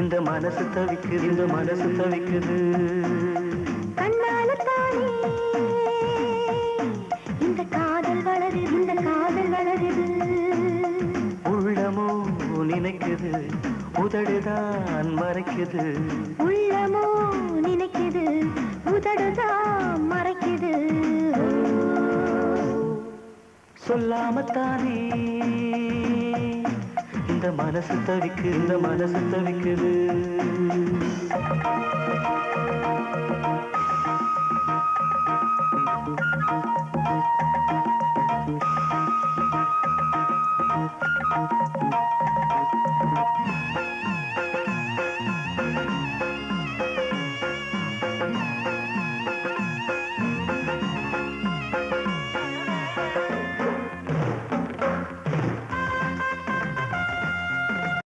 இந்த மனசு தவிக்குது, இந்த மனசு தவிக்குது. கண்ணால தானே இந்த காதல் வளருது, இந்த காதல் வளருது. உள்ளமோ நினைக்குது, உதடுதான் மறைக்குது. உள்ளமோ நினைக்குது, உதடுதான் மறைக்குது. சொல்லாமத்தானே இந்த மனசு தவிக்குது, இந்த மனசு தவிக்குது.